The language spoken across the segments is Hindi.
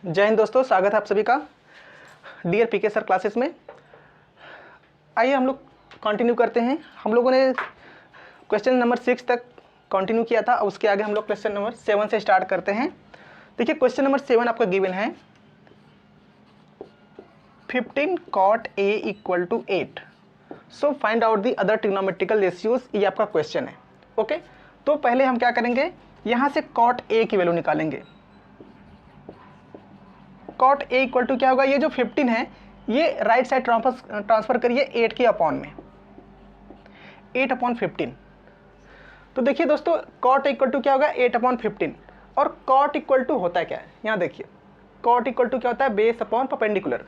जय हिंद दोस्तों, स्वागत है आप सभी का डियर पीके सर क्लासेस में। आइए हम लोग कंटिन्यू करते हैं। हम लोगों ने क्वेश्चन नंबर 6 तक कंटिन्यू किया था। उसके आगे हम लोग क्वेश्चन नंबर 7 से स्टार्ट करते हैं। देखिए क्वेश्चन नंबर 7 आपका गिवन है 15 cot A equal to 8, so find out the other trigonometrical ratios. ये आपका क्वेश्चन है। ओके, तो पहले हम क्या करेंगे, यहाँ से cot A की वैल्यू निकालेंगे। cot A इक्वल टू क्या होगा, ये जो 15 है ये राइट साइड ट्रांसफर करिए 8 के अपॉन में, 8/15। तो देखिए दोस्तों cot इक्वल टू क्या होगा, 8/15। और cot इक्वल टू होता है क्या है, यहाँ देखिए cot इक्वल टू क्या होता है, base upon perpendicular.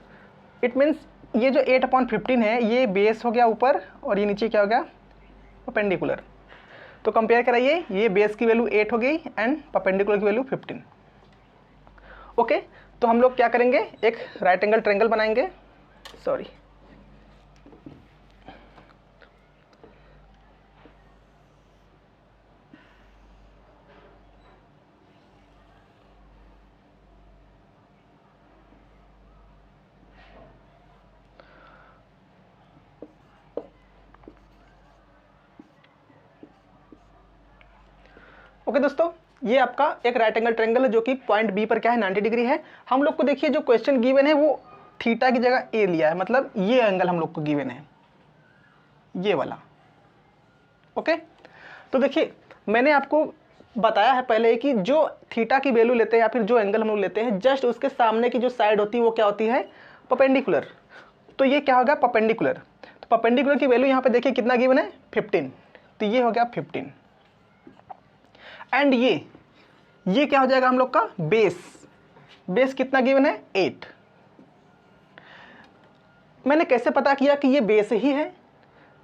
It means ये जो 8/15 है ये बेस हो गया ऊपर और ये नीचे क्या हो गया, परपेंडिकुलर। तो कंपेयर कराइए, ये बेस की वैल्यू 8 हो गई एंड परपेंडिकुलर की वैल्यू 15। ओके, तो हम लोग क्या करेंगे, एक राइट एंगल ट्रायंगल बनाएंगे। सॉरी, ओके दोस्तों, ये आपका एक राइट एंगल ट्रायंगल है जो कि पॉइंट बी पर क्या है, 90 डिग्री है। हम लोग को देखिए जो क्वेश्चन गिवन है वो थीटा की जगह ए लिया है, मतलब ये एंगल हम लोग को गिवन है, ये वाला। ओके, तो देखिए मैंने आपको बताया है पहले कि जो थीटा की वैल्यू लेते हैं या फिर जो एंगल हम लोग लेते हैं, जस्ट उसके सामने की जो साइड होती है वो क्या होती है, परपेंडिकुलर। तो ये क्या होगा, परपेंडिकुलर। तो परपेंडिकुलर की वैल्यू यहाँ पे देखिए कितना गिवन है, 15। तो ये हो गया 15 एंड ये क्या हो जाएगा हम लोग का, बेस कितना गिवन है, 8। मैंने कैसे पता किया कि ये बेस ही है,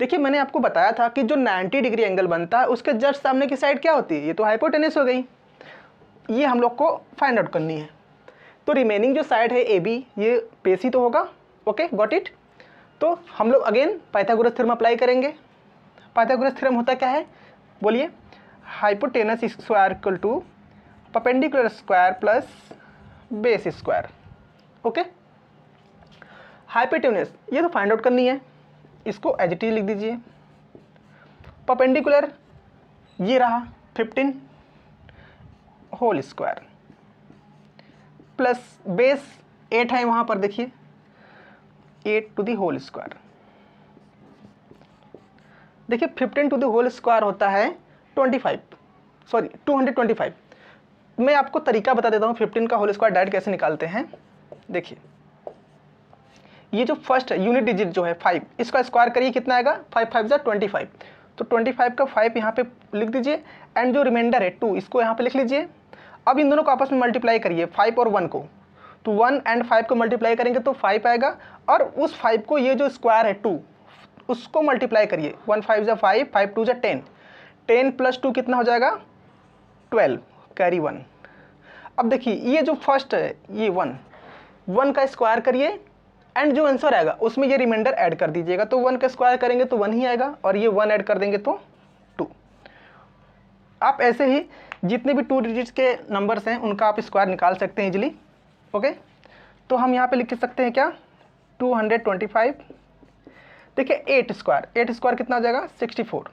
देखिए मैंने आपको बताया था कि जो 90 डिग्री एंगल बनता है उसके जस्ट सामने की साइड क्या होती है, ये तो हाइपोटेनस हो गई। ये हम लोग को फाइंड आउट करनी है। तो रिमेनिंग जो साइड है ए बी, ये बेस ही तो होगा। Okay, got it. तो हम लोग अगेन पाइथागोरस थ्योरम अप्लाई करेंगे। पाइथागोरस थ्योरम होता क्या है, बोलिए, hypotenuse square equal to perpendicular square plus base square. Okay, hypotenuse ये तो फाइंड आउट करनी है, इसको एज इट इज लिख दीजिए। परपेंडिकुलर ये रहा 15 होल स्क्वायर प्लस बेस 8 है वहां पर, देखिए 8 टू द होल स्क्वायर। देखिए 15 टू द होल स्क्वायर होता है 225। मैं आपको तरीका बता देता हूँ 15 का होल स्क्वायर डायरेक्ट कैसे निकालते हैं। देखिए ये जो फर्स्ट यूनिट डिजिट जो है 5, इसका स्क्वायर करिए, कितना आएगा, 5 5 जा 25। तो 25 का 5 यहाँ पे लिख दीजिए एंड जो रिमाइंडर है 2 इसको यहाँ पे लिख लीजिए। अब इन दोनों को आपस में मल्टीप्लाई करिए, 5 और 1 को। तो 1 एंड 5 को मल्टीप्लाई करेंगे तो 5 आएगा, और उस 5 को ये जो स्क्वायर है 2 उसको मल्टीप्लाई करिए, 1 5 जा 5, 5 2 जा 10, 10 प्लस 2 कितना हो जाएगा, 12, कैरी 1। अब देखिए ये जो फर्स्ट है ये 1 का स्क्वायर करिए एंड जो आंसर आएगा उसमें ये रिमाइंडर ऐड कर दीजिएगा। तो 1 का स्क्वायर करेंगे तो 1 ही आएगा, और ये 1 ऐड कर देंगे तो 2। आप ऐसे ही जितने भी 2 डिजिट्स के नंबर्स हैं उनका आप स्क्वायर निकाल सकते हैं इजीली। ओके, तो हम यहाँ पे लिख सकते हैं क्या, 225। देखिए 8 स्क्वायर कितना हो जाएगा, 64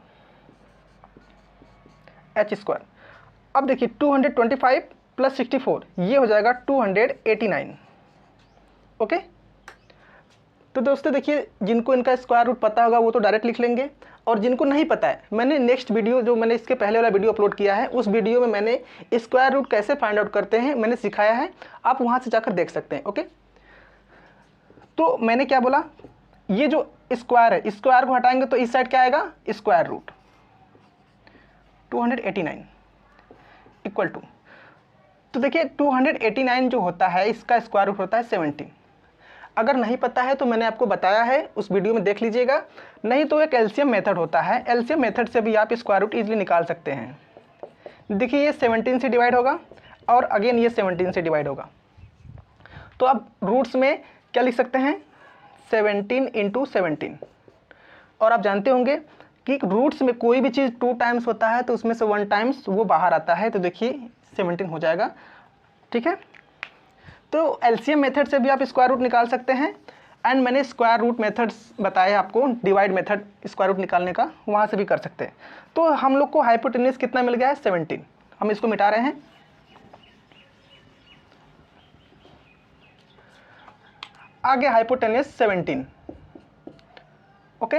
h स्क्वायर। अब देखिए 225 प्लस 64 ये हो जाएगा 289। ओके, तो दोस्तों देखिए जिनको इनका स्क्वायर रूट पता होगा वो तो डायरेक्ट लिख लेंगे, और जिनको नहीं पता है, मैंने नेक्स्ट वीडियो जो मैंने इसके पहले वाला वीडियो अपलोड किया है उस वीडियो में मैंने स्क्वायर रूट कैसे फाइंड आउट करते हैं मैंने सिखाया है, आप वहाँ से जाकर देख सकते हैं। ओके, तो मैंने क्या बोला, ये जो स्क्वायर है स्क्वायर को हटाएंगे तो इस साइड क्या आएगा, स्क्वायर रूट 289 इक्वल टू, तो देखिए 289 जो होता है इसका स्क्वायर रूट होता है 17। अगर नहीं पता है तो मैंने आपको बताया है, उस वीडियो में देख लीजिएगा। नहीं तो एक एलसीएम मेथड होता है, एलसीएम मेथड से भी आप स्क्वायर रूट इजीली निकाल सकते हैं। देखिए ये 17 से डिवाइड होगा और अगेन ये 17 से डिवाइड होगा, तो अब रूट्स में क्या लिख सकते हैं, 17 × 17। और आप जानते होंगे कि रूट्स में कोई भी चीज़ 2 टाइम्स होता है तो उसमें से 1 टाइम्स वो बाहर आता है, तो देखिए 17 हो जाएगा। ठीक है, तो एलसीएम मेथड से भी आप स्क्वायर रूट निकाल सकते हैं, एंड मैंने स्क्वायर रूट मेथड्स बताए आपको, डिवाइड मेथड स्क्वायर रूट निकालने का, वहाँ से भी कर सकते हैं। तो हम लोग को हाइपोटेन्यूज कितना मिल गया है 17, हम इसको मिटा रहे हैं। आगे हाइपोटेन्यूज 17। ओके,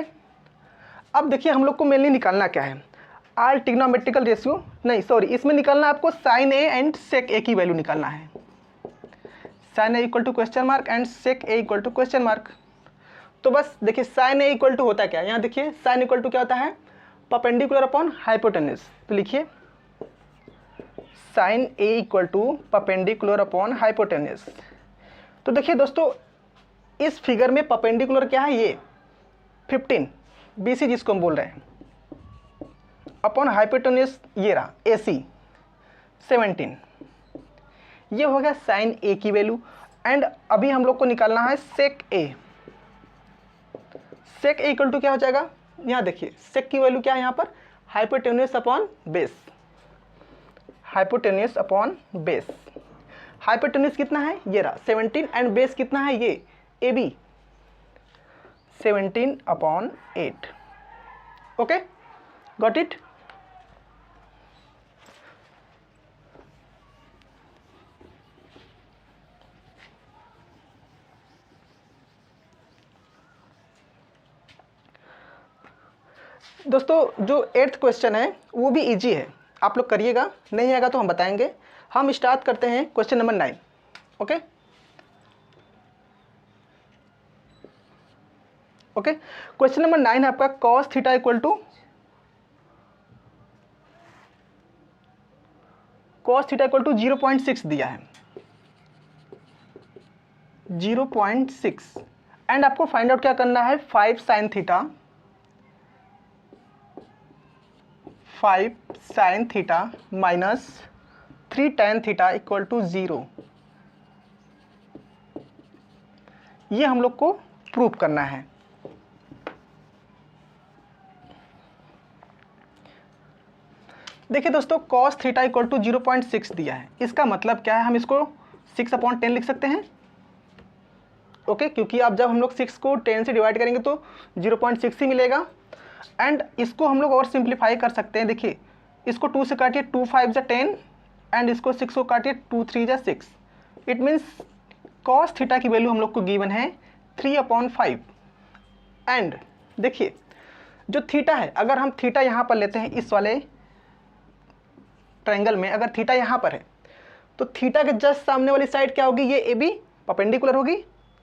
अब देखिए हम लोग को मेनली निकालना क्या है, आर ट्रिग्नोमेट्रिकल रेशियो, नहीं सॉरी, इसमें निकालना आपको साइन ए एंड सेक ए की वैल्यू निकालना है। Sine A equal to question mark and sec A equal to question mark. तो बस देखिए साइन ए इक्वल टू होता क्या है, यहाँ देखिए साइन इक्वल टू क्या होता है, परपेंडिकुलर अपॉन हाइपोटेन्यूज। तो लिखिए sine A equal to perpendicular upon hypotenuse. तो देखिए दोस्तों, इस फिगर में परपेंडिकुलर क्या है, ये 15 BC जिसको हम बोल रहे हैं, अपॉन हाइपोटेन्यूज ये रहा AC 17। ये हो गया साइन ए की वैल्यू। एंड अभी हम लोग को निकालना है सेक ए। सेक ए इक्वल टू क्या हो जाएगा, यहाँ देखिए सेक की वैल्यू क्या है यहाँ पर, hypotenuse upon base, hypotenuse upon base. Hypotenuse कितना है, ये रहा 17, एंड बेस कितना है, ये AB 17 upon 8। Okay, got it. दोस्तों जो 8th क्वेश्चन है वो भी इजी है, आप लोग करिएगा, नहीं आएगा तो हम बताएंगे। हम स्टार्ट करते हैं question number 9। Okay okay, question number 9 है आपका cos theta equal to, cos theta equal to 0.6 दिया है, 0.6। एंड आपको फाइंड आउट क्या करना है, 5 sine theta, 5 sine theta minus 3 tan theta equal to 0। ये हम लोग को प्रूव करना है। देखिए दोस्तों, cos थीटा इक्वल टू 0.6 दिया है, इसका मतलब क्या है, हम इसको 6/10 लिख सकते हैं। ओके, क्योंकि अब जब हम लोग 6 को 10 से डिवाइड करेंगे तो 0.6 ही मिलेगा। एंड इसको हम लोग और सिंप्लीफाई कर सकते हैं, देखिए इसको 2 से काटिए, 2 5 जा 10, एंड इसको 6 को काटिए, 2 3 जा 6। इट मीन्स cos थीटा की वैल्यू हम लोग को गिवन है 3/5। एंड देखिए जो थीटा है, अगर हम थीटा यहाँ पर लेते हैं, इस वाले ट्रायंगल में अगर थीटा यहाँ पर है, तो थीटा के जस्ट सामने वाली साइड क्या होगी, ये AB परपेंडिकुलर होगी।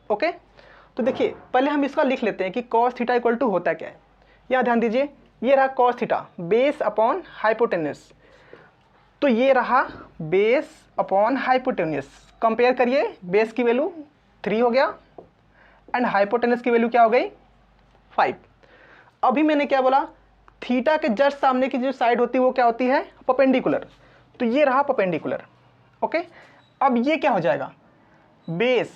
ओके, तो देखिए पहले हम इसका लिख लेते हैं कि cos थीटा इक्वल टू होता क्या है। यहाँ ध्यान दीजिए, ये रहा cos theta base upon hypotenuse, तो ये रहा बेस अपॉन हाइपोटेन्यूज। कंपेयर करिए, बेस की वैल्यू 3 हो गया एंड हाइपोटेन्यूज की वैल्यू क्या हो गई 5। अभी मैंने क्या बोला, थीटा के जस्ट सामने की जो साइड होती है वो क्या होती है, परपेंडिकुलर, तो ये रहा परपेंडिकुलर। ओके, अब ये क्या हो जाएगा, बेस।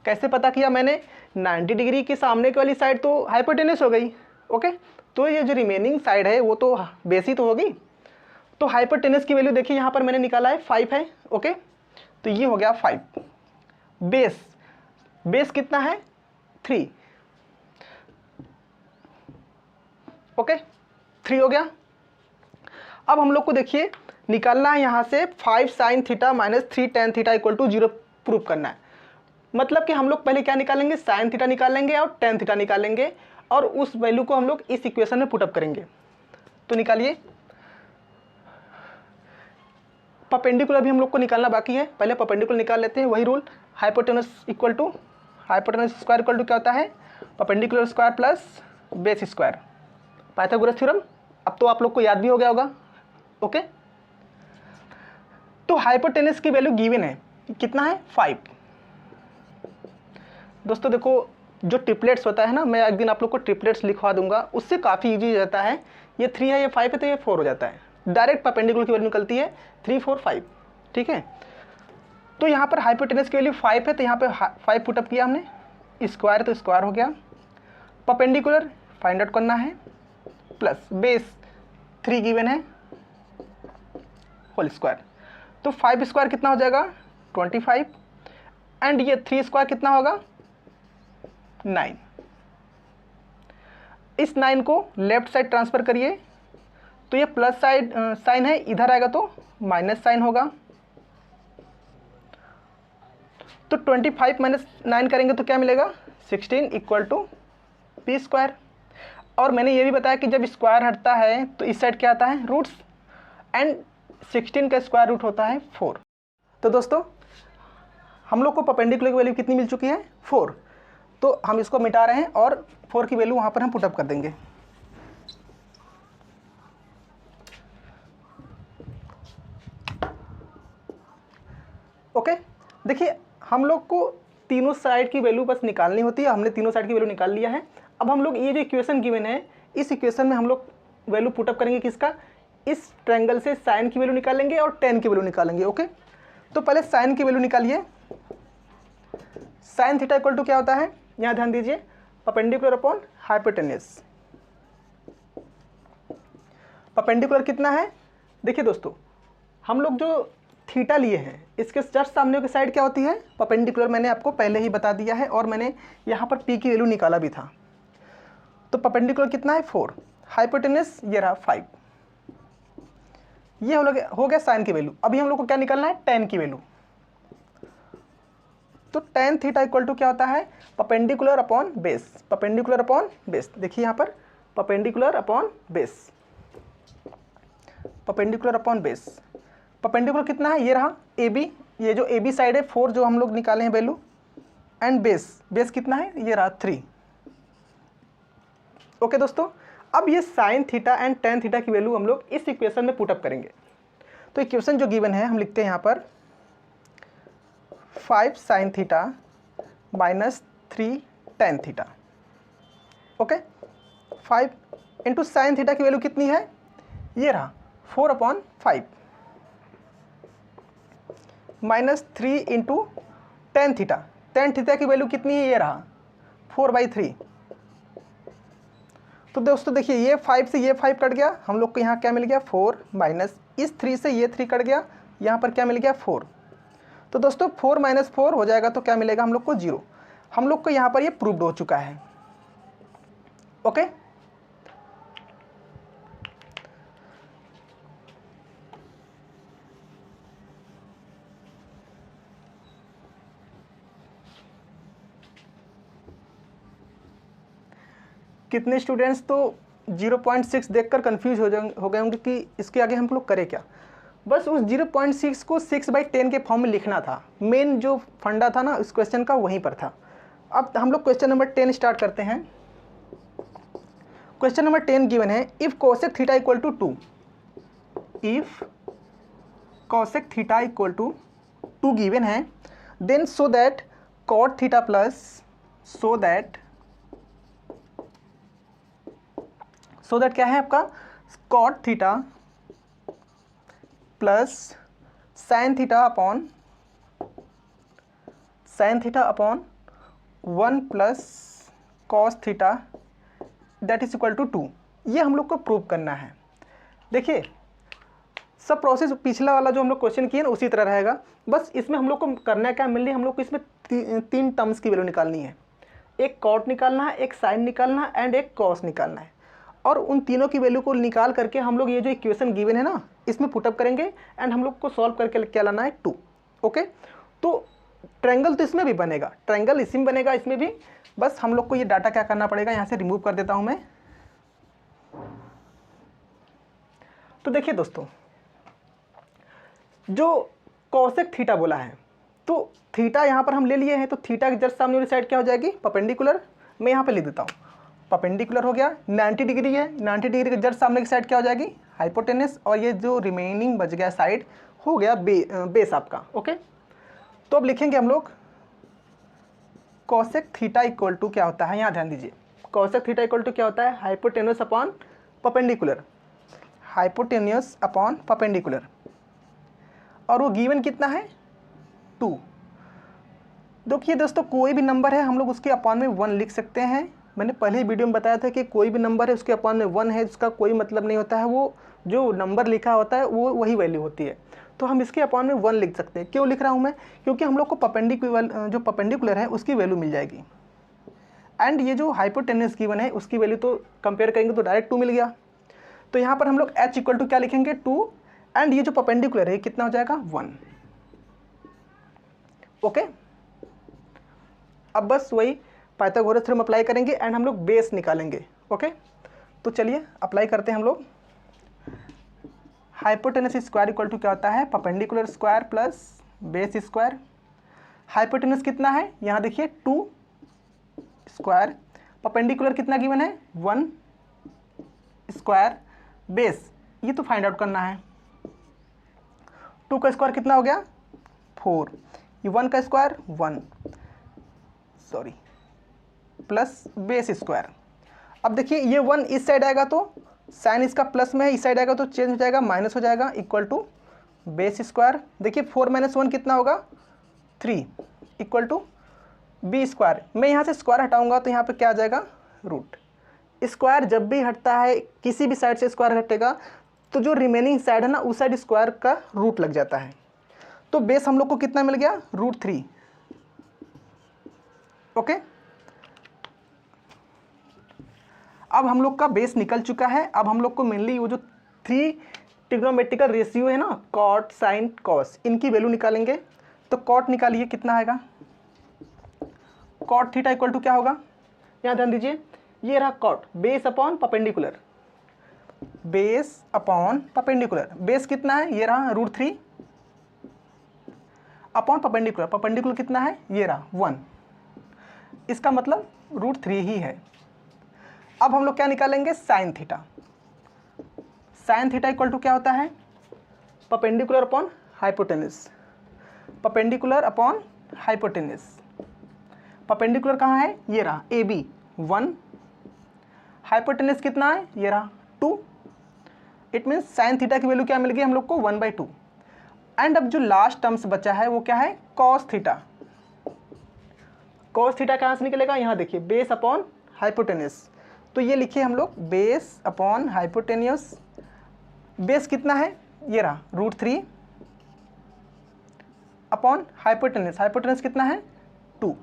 कैसे पता किया मैंने, 90 डिग्री के सामने की वाली साइड तो हाइपोटेन्यूज हो गई। ओके, तो ये जो रिमेनिंग साइड है वो तो बेस ही तो होगी। तो हाइपोटेन्यूज की वैल्यू देखिए यहाँ पर मैंने निकाला है 5 है। ओके, तो ये हो गया 5। बेस, बेस कितना है 3। ओके, 3 हो गया। अब हम लोग को देखिए निकालना है यहाँ से 5 sine theta minus 3 tan theta equal to 0 prove करना है। मतलब कि हम लोग पहले क्या निकालेंगे, साइन थीटा निकालेंगे और tan थीटा निकालेंगे, और उस वैल्यू को हम लोग इस इक्वेशन में पुटअप करेंगे। तो निकालिए, परपेंडिकुलर भी हम लोग को निकालना बाकी है, पहले परपेंडिकुलर निकाल लेते हैं। वही rule, hypotenuse equal to hypotenuse square equal to क्या होता है, perpendicular square plus base square, Pythagoras theorem. अब तो आप लोग को याद भी हो गया होगा। ओके, तो हाइपोटेन्यूज की वैल्यू गिवन है, कितना है 5। दोस्तों देखो, जो ट्रिपलेट्स होता है ना, मैं एक दिन आप लोग को ट्रिपलेट्स लिखवा दूंगा, उससे काफ़ी इजी हो जाता है। ये 3 है, ये 5 है, तो ये 4 हो जाता है, डायरेक्ट परपेंडिकुलर की वैल्यू निकलती है 3 4 5। ठीक है, तो यहाँ पर हाइपोटेन्यूज की वैल्यू 5 है, तो यहाँ पे 5 पुटअप किया हमने, स्क्वायर तो स्क्वायर हो गया, परपेंडिकुलर फाइंड आउट करना है, प्लस बेस 3 गिवन है, होल स्क्वायर। तो 5 स्क्वायर कितना हो जाएगा 25, एंड ये 3 स्क्वायर कितना होगा 9। इस 9 को लेफ्ट साइड ट्रांसफर करिए तो ये प्लस साइड साइन है, इधर आएगा तो माइनस साइन होगा। तो 25 माइनस 9 करेंगे तो क्या मिलेगा 16 इक्वल टू पी स्क्वायर। और मैंने ये भी बताया कि जब स्क्वायर हटता है तो इस साइड क्या आता है रूट्स, एंड 16 का स्क्वायर रूट होता है 4। तो दोस्तों हम लोग को परपेंडिकुलर की वैल्यू कितनी मिल चुकी है 4। तो हम इसको मिटा रहे हैं और 4 की वैल्यू वहाँ पर हम पुटअप कर देंगे। ओके, देखिए हम लोग को तीनों साइड की वैल्यू बस निकालनी होती है। हमने तीनों साइड की वैल्यू निकाल लिया है। अब हम लोग ये जो इक्वेशन गिवन है इस इक्वेशन में हम लोग वैल्यू पुटअप करेंगे किसका, इस ट्रायंगल से साइन की वैल्यू निकालेंगे और टेन की वैल्यू निकालेंगे। ओके, तो पहले साइन की वैल्यू निकालिए। साइन थीटा इक्वल टू क्या होता है, यहाँ ध्यान दीजिए, परपेंडिकुलर अपॉन हाइपोटेन्यूस। परपेंडिकुलर कितना है, देखिए दोस्तों हम लोग जो थीटा लिए हैं इसके जस्ट सामने की साइड क्या होती है परपेंडिकुलर, मैंने आपको पहले ही बता दिया है और मैंने यहाँ पर पी की वैल्यू निकाला भी था। तो परपेंडिकुलर कितना है 4, हाइपोटेन्यूस ये रहा 5। ये हो गया साइन की वैल्यू। अभी हम लोग को क्या निकालना है टेन की वैल्यू। तो टेन थीटा इक्वल टू क्या होता है perpendicular upon base. Perpendicular upon base, देखिए यहाँ पर perpendicular upon base, perpendicular upon base. Perpendicular कितना है, ये रहा ए बी, ये जो ए बी साइड है 4 जो हम लोग निकाले हैं वैल्यू, एंड बेस, बेस कितना है, ये रहा 3। ओके दोस्तों, अब ये sign theta and tan theta की वैल्यू हम लोग इस इक्वेशन में पुटअप करेंगे। तो इक्वेशन जो गिवन है हम लिखते हैं यहाँ पर 5 sine theta minus 3 tan theta. Okay, 5 into sine theta की वैल्यू कितनी है, ये रहा 4/5 minus 3 into tan theta. Tan theta की वैल्यू कितनी है, ये रहा 4/3। तो दोस्तों देखिए ये 5 से ये 5 कट गया, हम लोग को यहाँ क्या मिल गया 4, माइनस इस 3 से ये 3 कट गया, यहाँ पर क्या मिल गया 4। तो दोस्तों 4 माइनस 4 हो जाएगा तो क्या मिलेगा हम लोग को 0। हम लोग को यहाँ पर ये प्रूव्ड हो चुका है। ओके, कितने स्टूडेंट्स तो 0.6 देखकर कंफ्यूज हो गए होंगे कि इसके आगे हम लोग करें क्या। बस उस 0.6 को 6/10 के फॉर्म में लिखना था। मेन जो फंडा था ना इस क्वेश्चन का वहीं पर था। अब हम लोग क्वेश्चन नंबर 10 स्टार्ट करते हैं। क्वेश्चन नंबर 10 गिवन है, if cosec theta equal to 2, if cosec theta equal to 2 given है, then so that cot theta plus so that क्या है आपका cot theta plus sine theta upon 1 plus cos theta that is equal to 2। ये हम लोग को प्रूव करना है। देखिए सब प्रोसेस पिछला वाला जो हम लोग क्वेश्चन किए ना उसी तरह रहेगा, बस इसमें हम लोग को करना क्या मिल रही है, हम लोग को इसमें 3 टर्म्स की वैल्यू निकालनी है। एक कॉट निकालना है, एक साइन निकालना है एंड एक कॉस निकालना है। और उन तीनों की वैल्यू को निकाल करके हम लोग ये जो इक्वेशन गिवन है ना इसमें पुटअप करेंगे एंड हम लोग को सॉल्व करके क्या लाना है 2। ओके, तो ट्रायंगल तो इसमें भी बनेगा, ट्रायंगल इसमें बनेगा, इसमें भी। बस हम लोग को ये डाटा क्या करना पड़ेगा, यहाँ से रिमूव कर देता हूँ मैं। तो देखिए दोस्तों जो कोसेक थीटा बोला है, तो थीटा यहाँ पर हम ले लिए हैं, तो थीटा के जस्ट सामने वाली साइड क्या हो जाएगी परपेंडिकुलर। मैं यहाँ पे लिख देता हूँ, परपेंडिकुलर हो गया, 90 डिग्री है, 90 डिग्री के जस्ट सामने की साइड क्या हो जाएगी हाइपोटेनस, और ये जो रिमेनिंग बच गया साइड हो गया बेस आपका। ओके, तो अब लिखेंगे हम लोग कोसेक थीटा इक्वल टू क्या होता है, यहाँ ध्यान दीजिए, कोसेक थीटा इक्वल टू क्या होता है hypotenuse upon perpendicular, hypotenuse upon perpendicular, और वो गिवन कितना है 2। देखिए दोस्तों कोई भी नंबर है हम लोग उसके अपॉन में 1 लिख सकते हैं। मैंने पहले ही वीडियो में बताया था कि कोई भी नंबर है उसके अपॉन में 1 है, इसका कोई मतलब नहीं होता है, वो जो नंबर लिखा होता है वो वही वैल्यू होती है। तो हम इसके अपॉन में 1 लिख सकते हैं। क्यों लिख रहा हूँ मैं? क्योंकि हम लोग को जो परपेंडिकुलर है उसकी वैल्यू मिल जाएगी, एंड ये जो हाइपोटेनस गिवन है उसकी वैल्यू तो कंपेयर करेंगे तो डायरेक्ट 2 मिल गया। तो यहाँ पर हम लोग h इक्वल टू क्या लिखेंगे? 2, एंड ये जो परपेंडिकुलर है कितना हो जाएगा? 1। ओके, अब बस वही पाइथागोरस थ्योरम अप्लाई करेंगे एंड हम लोग बेस निकालेंगे। ओके, तो चलिए अप्लाई करते हैं हम लोग। हाइपोटेनस स्क्वायर इक्वल टू क्या होता है? Perpendicular square plus base square. Hypotenuse कितना है? यहाँ देखिए 2 स्क्वायर, परपेंडिकुलर कितना गिवन है? 1 स्क्वायर, बेस ये तो फाइंड आउट करना है। 2 का स्क्वायर कितना हो गया? 4, ये 1 का square 1, sorry, plus base square. अब देखिए ये 1 इस साइड आएगा तो साइन इसका प्लस में है, इस साइड आएगा तो चेंज हो जाएगा, माइनस हो जाएगा, इक्वल टू बेस स्क्वायर। देखिए 4 - 1 कितना होगा? 3, इक्वल टू बी स्क्वायर। मैं यहाँ से स्क्वायर हटाऊंगा तो यहाँ पे क्या आ जाएगा? रूट। स्क्वायर जब भी हटता है, किसी भी साइड से स्क्वायर हटेगा तो जो रिमेनिंग साइड है ना उस साइड स्क्वायर का रूट लग जाता है। तो बेस हम लोग को कितना मिल गया? √3। ओके, अब हम लोग का बेस निकल चुका है। अब हम लोग को मेनली वो जो 3 ट्रिग्नोमेट्रिकल रेशियो है ना, कॉट साइन कॉस, इनकी वैल्यू निकालेंगे। तो कॉट निकालिए, कितना आएगा? कॉट थीटा इक्वल टू क्या होगा? यहाँ ध्यान दीजिए, ये रहा cot, base upon perpendicular, base upon perpendicular. Base कितना है? ये रहा √3 अपॉन परपेंडिकुलर। परपेंडिकुलर कितना है? ये रहा 1, इसका मतलब √3 ही है। अब हम लोग क्या निकालेंगे? Sine theta. Sine theta equal to क्या होता है? Perpendicular upon hypotenuse, perpendicular upon hypotenuse. Perpendicular कहाँ है? ये रहा AB 1, हाइपोटेनस कितना है? ये रहा 2। इट मीन्स साइन थीटा की वैल्यू क्या मिल गई हम लोग को? 1/2। एंड अब जो लास्ट टर्म्स बचा है वो क्या है? Cos theta. कॉस थीटा कहाँ से निकलेगा? यहाँ देखिए, बेस अपॉन हाइपोटेनस। तो ये लिखिए हम लोग, बेस अपॉन हाइपोटेनियस। बेस कितना है? ये रहा √3 अपॉन हाइपोटेनस। हाइपोटेनस कितना है? 2।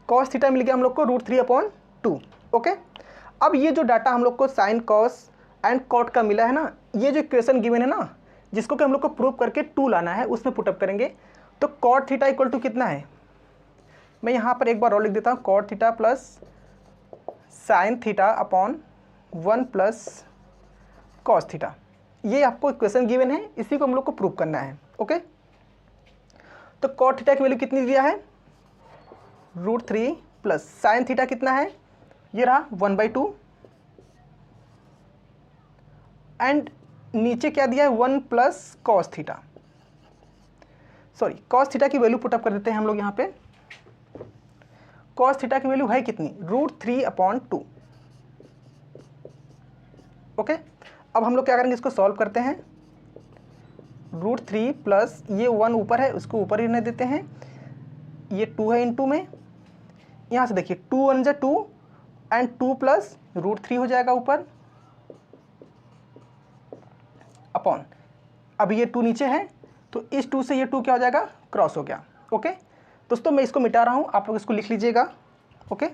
कॉस थीटा मिल गया हम लोग को √3/2। ओके, अब ये जो डाटा हम लोग को साइन कॉस एंड कॉट का मिला है ना, ये जो इक्वेशन गिवन है ना, जिसको कि हम लोग को प्रूव करके 2 लाना है, उसमें पुटअप करेंगे। तो कॉट थीटा इक्वल टू कितना है? मैं यहाँ पर एक बार और लिख देता हूँ, cot theta plus sine theta upon 1 plus cos theta. ये आपको इक्वेशन गिवन है, इसी को हम लोग को प्रूव करना है। ओके, तो कॉट थीटा की वैल्यू कितनी दिया है? √3 प्लस साइन थीटा कितना है? ये रहा 1/2, एंड नीचे क्या दिया है? 1 plus cos theta. Sorry, cos theta की वैल्यू पुटअप कर देते हैं हम लोग यहाँ पे। कॉस थीटा की वैल्यू है कितनी? √3/2। ओके, अब हम लोग क्या करेंगे? इसको सॉल्व करते हैं। √3 प्लस ये 1 ऊपर है, उसको ऊपर ही रहने देते हैं। ये 2 है इनटू में, यहाँ से देखिए 2 1 = 2 एंड 2 प्लस √3 हो जाएगा ऊपर अपॉन, अब ये 2 नीचे है तो इस 2 से ये 2 क्या हो जाएगा? क्रॉस हो गया। ओके दोस्तों, मैं इसको मिटा रहा हूँ, आप लोग इसको लिख लीजिएगा। ओके,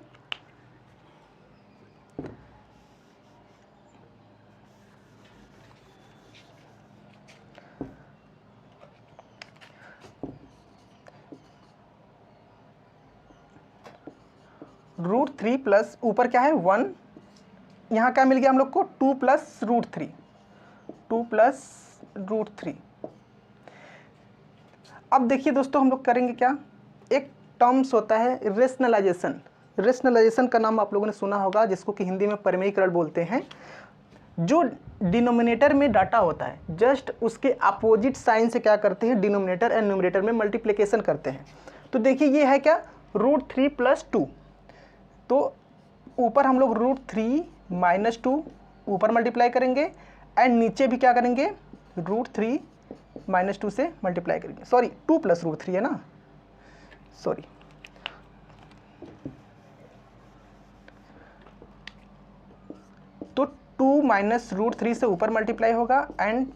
√3 प्लस ऊपर क्या है? 1, यहाँ क्या मिल गया हम लोग को? 2 प्लस √3, 2 प्लस √3। अब देखिए दोस्तों, हम लोग करेंगे क्या? एक टर्म्स होता है रेशनलाइजेशन। रेशनलाइजेशन का नाम आप लोगों ने सुना होगा, जिसको कि हिंदी में परिमेयीकरण बोलते हैं। जो डिनोमिनेटर में डाटा होता है, जस्ट उसके अपोजिट साइन से क्या करते हैं? डिनोमिनेटर एंड न्यूमरेटर में मल्टीप्लिकेशन करते हैं। तो देखिए ये है क्या? √3 प्लस 2। तो ऊपर हम लोग √3 माइनस 2 ऊपर मल्टीप्लाई करेंगे, एंड नीचे भी क्या करेंगे? √3 माइनस 2 से मल्टीप्लाई करेंगे। सॉरी, 2 प्लस √3 है ना, सॉरी। तो 2 माइनस √3 से ऊपर मल्टीप्लाई होगा एंड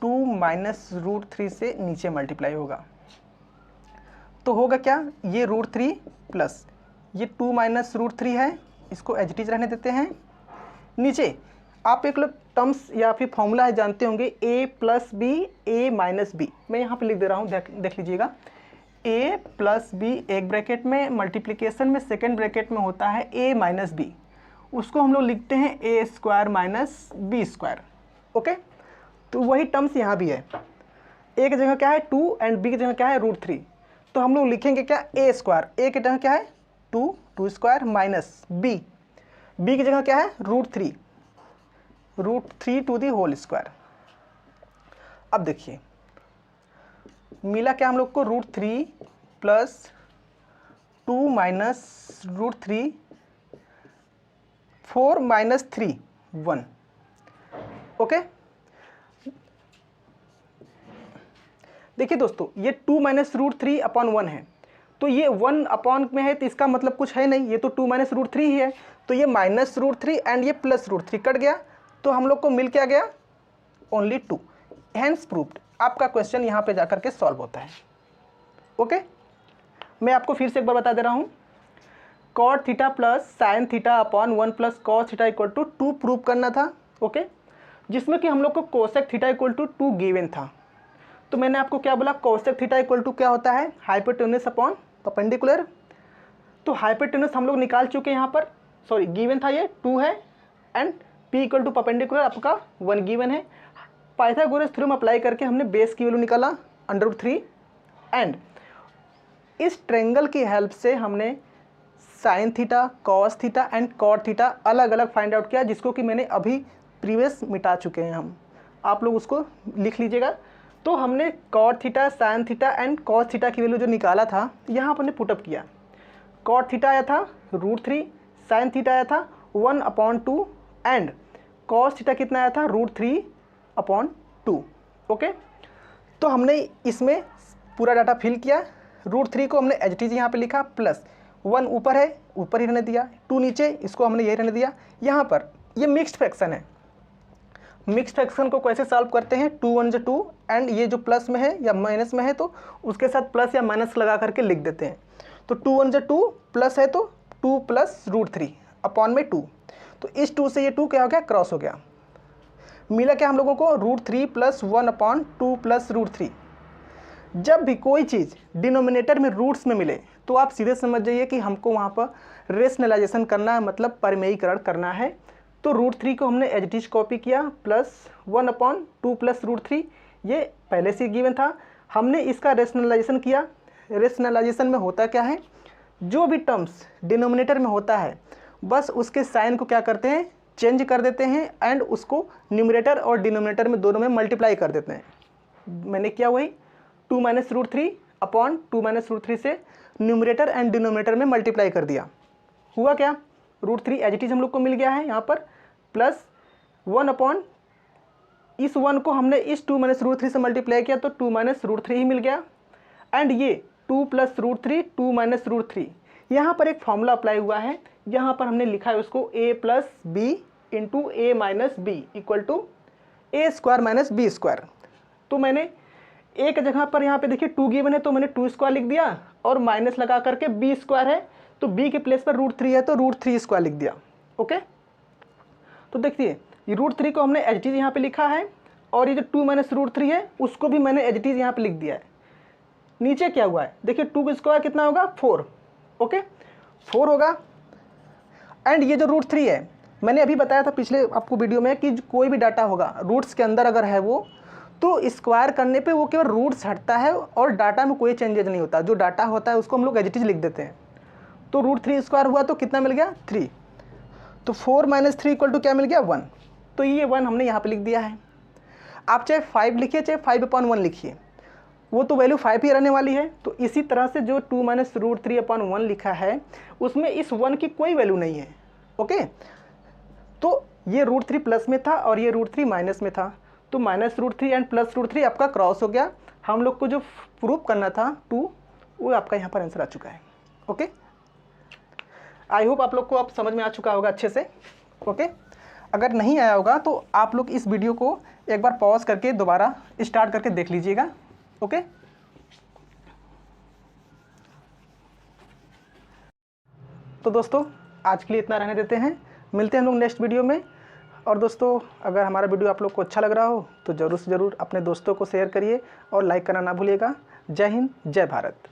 2 माइनस रूट 3 से नीचे मल्टीप्लाई होगा। तो होगा क्या, ये रूट 3 प्लस ये 2 माइनस रूट 3 है, इसको एज इट इज रहने देते हैं। नीचे आप एक लोग टर्म्स या फिर फॉर्मूला जानते होंगे, a plus B A minus B. मैं यहाँ पे लिख दे रहा हूँ, देख लीजिएगा। a प्लस बी एक ब्रैकेट में, मल्टीप्लिकेशन में सेकेंड ब्रैकेट में होता है a माइनस बी, उसको हम लोग लिखते हैं A square minus B square. Okay, तो वही टर्म्स यहाँ भी है। ए की जगह क्या है 2 एंड बी की जगह क्या है रूट 3, तो हम लोग लिखेंगे क्या ए स्क्वायर, ए की जगह क्या है 2 स्क्वायर माइनस बी की जगह क्या है root 3 to the whole square. अब देखिए मिला क्या हम लोग को, root 3 plus 2 minus root 3, 4 minus 3 1। Okay, देखिए दोस्तों ये 2 माइनस रूट 3 अपॉन 1 है, तो ये 1 अपॉन में है तो इसका मतलब कुछ है नहीं, ये तो 2 माइनस रूट 3 ही है, तो ये माइनस रूट 3 एंड ये प्लस रूट 3 कट गया, तो हम लोग को मिल क्या गया ओनली 2। Hence proved. आपका क्वेश्चन यहाँ पे जाकर के सॉल्व होता है। ओके, मैं आपको फिर से एक बार बता दे रहा हूँ, cot theta plus sine theta upon 1 plus cos theta equal to 2 prove करना था। ओके, जिसमें कि हम लोग को cosec theta equal to 2 given था। तो मैंने आपको क्या बोला, कोसेक थीटा इक्वल टू क्या होता है हाइपोटेन्यूस अपॉन परपेंडिकुलर। तो हाइपोटेन्यूस हम लोग निकाल चुके हैं यहाँ पर, सॉरी गिवन था ये 2 है, and p equal to perpendicular आपका 1 गिवन है। पाइथागोरस थ्योरम अप्लाई करके हमने बेस की वैल्यू निकाला √3, एंड इस ट्रायंगल की हेल्प से हमने sine theta, cos theta and cot theta अलग अलग फाइंड आउट किया, जिसको कि मैंने अभी प्रीवियस मिटा चुके हैं हम, आप लोग उसको लिख लीजिएगा। तो हमने cot theta, sine theta and cos theta की वैल्यू जो निकाला था यहाँ पर हमने पुटअप किया। कॉट थीटा आया था √3, साइन थीटा आया था 1/2 एंड कॉस थीटा कितना आया था √3/2। ओके, तो हमने इसमें पूरा डाटा फिल किया। √3 को हमने एज इट इज यहाँ पे लिखा, प्लस 1 ऊपर है, ऊपर ही रहने दिया, 2 नीचे, इसको हमने यही रहने दिया। यहाँ पर ये मिक्स्ड फ्रैक्शन है, मिक्स्ड फ्रैक्शन को कैसे सॉल्व करते हैं, 2 1 2 एंड ये जो प्लस में है या माइनस में है तो उसके साथ प्लस या माइनस लगा करके लिख देते हैं। तो 2 1 2 प्लस है तो 2 प्लस √3 अपॉन में 2, तो इस 2 से ये 2 क्या हो गया क्रॉस हो गया। मिला क्या हम लोगों को √3 प्लस 1/2 प्लस √3। जब भी कोई चीज़ डिनोमिनेटर में रूट्स में मिले तो आप सीधे समझ जाइए कि हमको वहाँ पर रेशनलाइजेशन करना है, मतलब परिमेयीकरण करना है। तो √3 को हमने एज इट इज कॉपी किया, प्लस 1/2 प्लस √3, ये पहले से गिवन था, हमने इसका रेशनलाइजेशन किया। रेशनलाइजेशन में होता क्या है, जो भी टर्म्स डिनोमिनेटर में होता है बस उसके साइन को क्या करते हैं चेंज कर देते हैं एंड उसको न्यूमरेटर और डिनोमिनेटर में दोनों में मल्टीप्लाई कर देते हैं। मैंने किया वही 2 माइनस √3 अपॉन 2 माइनस √3 से न्यूमरेटर एंड डिनोमिनेटर में मल्टीप्लाई कर दिया। हुआ क्या, √3 एज इट इज हम लोग को मिल गया है यहाँ पर, प्लस 1 अपॉन इस 1 को हमने इस 2 माइनस √3 से मल्टीप्लाई किया तो 2 माइनस √3 ही मिल गया, एंड ये 2 प्लस √3 2 माइनस √3। यहाँ पर एक फॉर्मूला अप्लाई हुआ है, यहाँ पर हमने लिखा है उसको a plus B into A minus B equal to A square minus B square. तो मैंने एक जगह पर यहाँ पे देखिए 2 गिवन है तो मैंने 2 स्क्वायर लिख दिया, और माइनस लगा करके b स्क्वायर है तो b के प्लेस पर √3 है तो √3 स्क्वायर लिख दिया। ओके, तो देखिए ये √3 को हमने एज इट इज यहाँ पे लिखा है, और ये जो 2 माइनस √3 है उसको भी मैंने एज इट इज यहाँ पे लिख दिया है। नीचे क्या हुआ है देखिए, 2 का स्क्वायर कितना होगा 4, ओके 4 होगा, एंड ये जो √3 है मैंने अभी बताया था पिछले आपको वीडियो में कि कोई भी डाटा होगा रूट्स के अंदर अगर है वो, तो स्क्वायर करने पे वो केवल रूट्स हटता है और डाटा में कोई चेंजेज नहीं होता। जो डाटा होता है उसको हम लोग एज इट इज लिख देते हैं। तो √3 स्क्वायर हुआ तो कितना मिल गया 3, तो 4 माइनस 3 इक्वल टू क्या मिल गया 1, तो ये 1 हमने यहाँ पे लिख दिया है। आप चाहे 5 लिखिए चाहे 5/1 लिखिए, वो तो वैल्यू 5 ही रहने वाली है। तो इसी तरह से जो 2 माइनस √3/1 लिखा है उसमें इस 1 की कोई वैल्यू नहीं है। ओके, तो ये √3 प्लस में था और ये √3 माइनस में था, तो माइनस √3 एंड प्लस √3 आपका क्रॉस हो गया। हम लोग को जो प्रूफ करना था 2, वो आपका यहाँ पर आंसर आ चुका है। ओके, आई होप आप लोग को अब समझ में आ चुका होगा अच्छे से। ओके, अगर नहीं आया होगा तो आप लोग इस वीडियो को एक बार पॉज करके दोबारा स्टार्ट करके देख लीजिएगा। ओके, तो दोस्तों आज के लिए इतना रहने देते हैं, मिलते हैं हम लोग नेक्स्ट वीडियो में। और दोस्तों अगर हमारा वीडियो आप लोग को अच्छा लग रहा हो तो ज़रूर से ज़रूर अपने दोस्तों को शेयर करिए और लाइक करना ना भूलिएगा। जय हिंद, जय भारत।